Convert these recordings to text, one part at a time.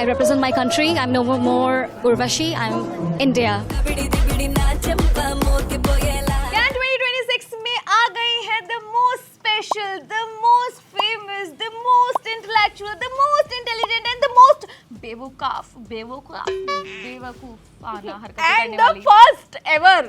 I represent my country. I'm no more Urvashi. I'm India. Cannes 2026 में आ गई है the most special, the most famous, the most intellectual, the most intelligent and the most बेवकूफाना हरकतें करने And the वाली first ever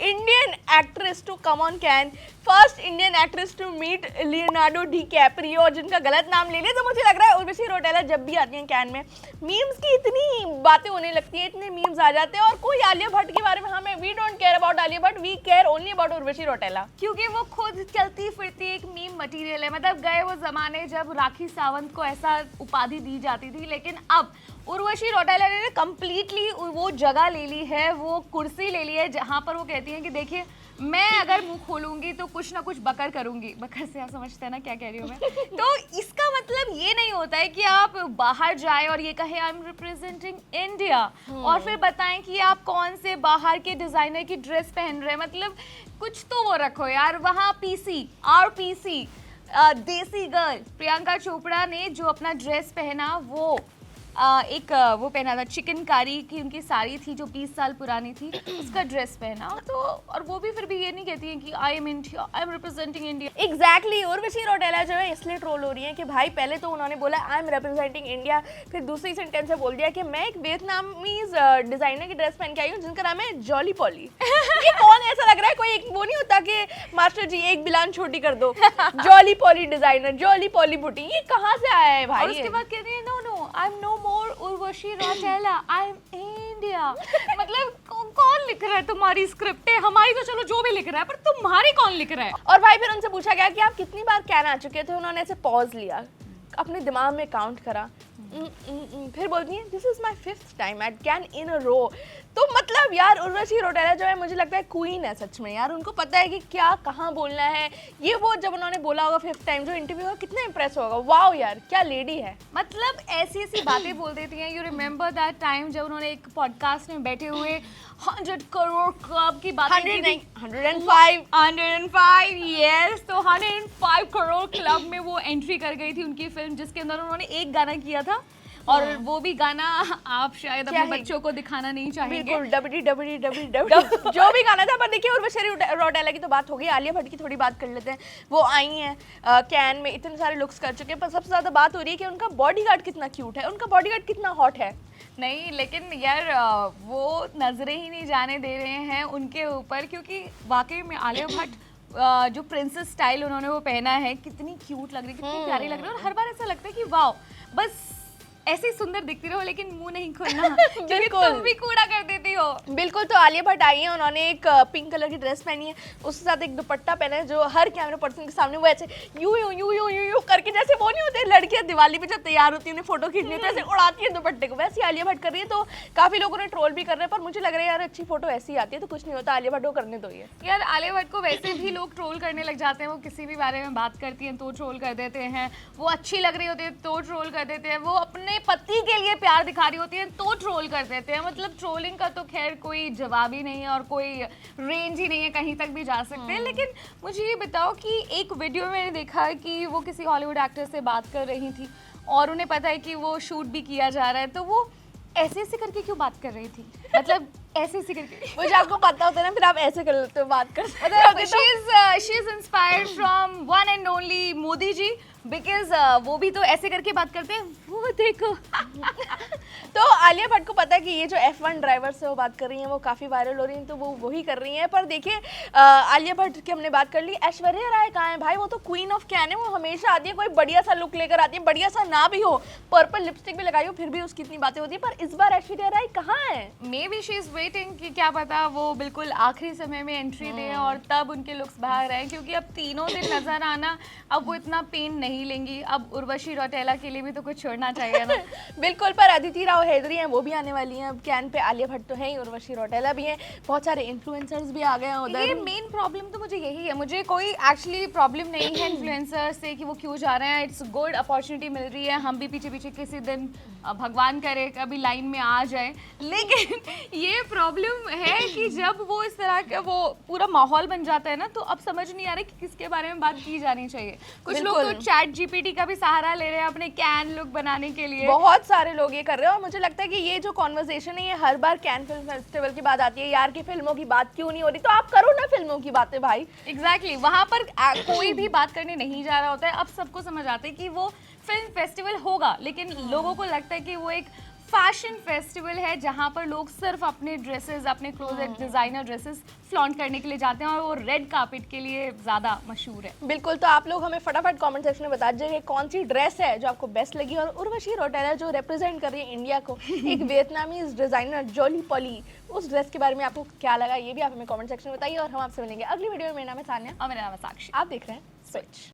Indian actress to come on Cannes, first Indian actress to meet Leonardo DiCaprio, और जिनका गलत नाम ले लिया तो मुझे लग रहा है उर्वशी रौटेला जब भी आती हैं कैन में मीम्स की इतनी बातें होने लगती हैं, इतने मीम्स आ जाते हैं और कोई आलिया भट्ट के बारे में हमें we don't care about Alia Bhatt, we care only about Urvashi Rautela. क्योंकि वो खुद चलती फिरती एक मीम मटेरियल है। मतलब गए वो जमाने जब राखी सावंत को ऐसा उपाधि दी जाती थी, लेकिन अब उर्वशी रौटेला ने कम्प्लीटली वो जगह ले ली है, वो कुर्सी ले ली है जहाँ पर वो कहती हैं कि देखिए मैं अगर मुंह खोलूंगी तो कुछ ना कुछ बकर करूंगी। बकर से आप समझते हैं ना क्या कह रही हूँ मैं। तो इसका मतलब ये नहीं होता है कि आप बाहर जाए और ये कहे आई एम रिप्रेजेंटिंग इंडिया और फिर बताएं कि आप कौन से बाहर के डिजाइनर की ड्रेस पहन रहे हैं। मतलब कुछ तो वो रखो यार। वहाँ पीसी आरपीसी देसी गर्ल प्रियंका चोपड़ा ने जो अपना ड्रेस पहना वो वो पहना था चिकनकारी की उनकी साड़ी थी जो 20 साल पुरानी थी, उसका ड्रेस पहना। तो और वो भी फिर भी ये नहीं कहती है कि आई am India, I am representing India. Exactly Urvashi Rautela जो है इसलिए ट्रोल हो रही है कि भाई पहले तो उन्होंने बोला आई एम रिप्रेजेंटिंग इंडिया, फिर दूसरी सेंटेंस में बोल दिया कि मैं एक वियतनामीज डिजाइनर की ड्रेस पहन के आई हूँ जिनका नाम है जॉली पॉली। ये कौन ऐसा लग रहा है, कोई एक वो नहीं होता कि मास्टर जी एक बिलान छोटी कर दो, jolly poly designer, jolly poly बुटी, ये कहाँ से आया है भाई? और उसके बाद कहती है no no I am no more Urvashi Rautela, I am India. मतलब कौन लिख रहा है तुम्हारी स्क्रिप्ट है? हमारी तो चलो जो भी लिख रहा है, पर तुम्हारी कौन लिख रहा है? और भाई फिर उनसे पूछा गया कि आप कितनी बार कैन आ चुके थे, उन्होंने ऐसे पॉज लिया, अपने दिमाग में काउंट करा, फिर बोलती हैं this is my 5th time at Cannes in a row. तो मतलब यार उर्वशी रौटेला जो है मुझे लगता है क्वीन है सच में यार, उनको पता है कि क्या कहाँ बोलना है। ये वो जब उन्होंने बोला होगा 5th टाइम जो इंटरव्यू होगा कितना इंप्रेस होगा, वाओ यार क्या लेडी है। मतलब ऐसी ऐसी बातें बोल देती हैं। यू रिमेंबर दैट टाइम जब उन्होंने एक पॉडकास्ट में बैठे हुए 100 करोड़ क्लब की बात 105 यस, तो 105 करोड़ क्लब में वो एंट्री कर गई थी उनकी फिल्म जिसके अंदर उन्होंने एक गाना किया था और वो भी गाना आप शायद अपने बच्चों को दिखाना नहीं चाहेंगे। बिल्कुल जो भी गाना था। पर देखिए उर्वशी रौटेला की तो बात हो गई, आलिया भट्ट की थोड़ी बात कर लेते हैं। वो आई हैं कैन में, इतने सारे लुक्स कर चुके हैं, पर सबसे ज्यादा बात हो रही है कि उनका बॉडीगार्ड कितना क्यूट है, उनका बॉडीगार्ड कितना हॉट है। नहीं लेकिन यार वो नजरें ही नहीं जाने दे रहे हैं उनके ऊपर, क्योंकि वाकई में आलिया भट्ट जो प्रिंसेस स्टाइल उन्होंने वो पहना है कितनी क्यूट लग रही है, कितनी प्यारी लग रही है। और हर बार ऐसा लगता है कि वाओ बस ऐसे ही सुंदर दिखती रहो लेकिन मुंह नहीं खोलना क्योंकि तुम भी कूड़ा कर देती हो। बिल्कुल। तो आलिया भट्ट आई है, उन्होंने एक पिंक कलर की ड्रेस पहनी है, उसके साथ एक दुपट्टा पहना है जो हर कैमरा पर्सन के सामने वो ऐसे यू करके, जैसे वो नहीं होते लड़कियां दिवाली पे जब तैयार होती है उन्हें फोटो खींचनी तो ऐसे उड़ाती है दुपट्टे को, वैसे आलिया भट्ट कर रही है। तो काफी लोगों ने ट्रोल भी कर रहे हैं, पर मुझे लग रहा है यार अच्छी फोटो ऐसी आती है तो कुछ नहीं होता, आलिया भट्ट को करने दो। ये यार आलिया भट्ट को वैसे भी लोग ट्रोल करने लग जाते हैं, वो किसी भी बारे में बात करती हैं तो ट्रोल कर देते हैं, वो अच्छी लग रही होती है तो ट्रोल कर देते हैं, वो अपने पति के लिए प्यार दिखा रही होती है तो ट्रोल कर देते हैं। मतलब ट्रोलिंग का तो खैर कोई जवाब ही नहीं है और कोई रेंज ही नहीं है, कहीं तक भी जा सकते हैं। लेकिन मुझे ये बताओ कि एक वीडियो में मैंने देखा कि वो किसी हॉलीवुड एक्टर से बात कर रही थी और उन्हें पता है कि वो शूट भी किया जा रहा है, तो वो ऐसे ऐसे करके क्यों बात कर रही थी? मतलब ऐसे ऐसे करके मुझे आपको पता होता है ना, फिर आप ऐसे कर लेते हो बात कर। She is inspired from one and only Modi ji, because वो भी तो ऐसे करके बात करते हैं, वो देखो। तो आलिया भट्ट को पता है कि ये जो F1 ड्राइवर से वो बात कर रही हैं वो काफ़ी वायरल हो रही हैं, तो वो वही कर रही हैं। पर देखिए आलिया भट्ट की हमने बात कर ली, ऐश्वर्या राय कहाँ है भाई? वो तो क्वीन ऑफ कैन है, वो हमेशा आती है कोई बढ़िया सा लुक लेकर आती है, बढ़िया सा ना भी हो, पर्पल लिपस्टिक भी लगाई हो, फिर भी उसकी इतनी बातें होती है। पर इस बार ऐश्वर्या राय कहाँ है? May be she is waiting कि क्या पता वो बिल्कुल आखिरी समय में एंट्री दें और तब उनके लुक्स बाहर आए, क्योंकि अब तीनों दिन नजर आना, अब वो इतना पेन नहीं लेंगी। अब उर्वशी रौटेला के लिए भी तो कुछ छोड़ना चाहिए ना। बिल्कुल। पर अदिति राव हैदरी हैं वो भी आने वाली हैं। अब कैन पे आलिया भट्ट तो है ही, उर्वशी रौटेला भी हैं, बहुत सारे इन्फ्लुएंसर्स भी आ गए हैं उधर। ये मेन प्रॉब्लम तो मुझे यही है, मुझे कोई एक्चुअली प्रॉब्लम नहीं है इन्फ्लुएंसर्स से कि वो क्यों जा रहे हैं। इट्स गुड अपॉर्चुनिटी मिल रही है, हम भी पीछे पीछे किसी दिन भगवान करे कभी लाइन में आ जाए। लेकिन ये प्रॉब्लम है कि जब वो इस तरह का वो पूरा माहौल बन जाता है ना, तो अब समझ नहीं आ रहा कि किसके बारे में बात की जानी चाहिए। कुछ लोग तो चैट जीपीटी का भी सहारा ले रहे हैं अपने कैन लुक बनाने के लिए, बहुत सारे लोग ये कर रहे हैं। और मुझे लगता है कि ये जो कॉन्वर्सेशन है ये हर बार कैन फिल्म फेस्टिवल की बात आती है, यार की फिल्मों की बात क्यों नहीं हो रही, तो आप करो ना फिल्मों की बातें भाई। एग्जैक्टली वहाँ पर कोई भी बात करने नहीं जा रहा होता है। अब सबको समझ आता है कि वो फिल्म फेस्टिवल होगा, लेकिन लोगों को लगता है कि वो एक फैशन फेस्टिवल है जहाँ पर लोग सिर्फ अपने ड्रेसेस, अपने क्लोजेट डिजाइनर ड्रेसेस फ्लॉन्ट करने के लिए जाते हैं, और वो रेड कार्पेट के लिए ज़्यादा मशहूर है। बिल्कुल, तो आप लोग हमें फटाफट कमेंट सेक्शन में बता दीजिए कौन सी ड्रेस है जो आपको बेस्ट लगी, और उर्वशी रौटेला जो रिप्रेजेंट कर रही है इंडिया को, एक वियतनामीज डिजाइनर जोली पॉली, उस ड्रेस के बारे में आपको क्या लगा, ये भी आप हमें कमेंट सेक्शन में बताइए। और हम आपसे मिलेंगे अगली वीडियो में। मेरा नाम है सान्या और मेरा नाम है साक्षी। आप देख रहे हैं स्विच।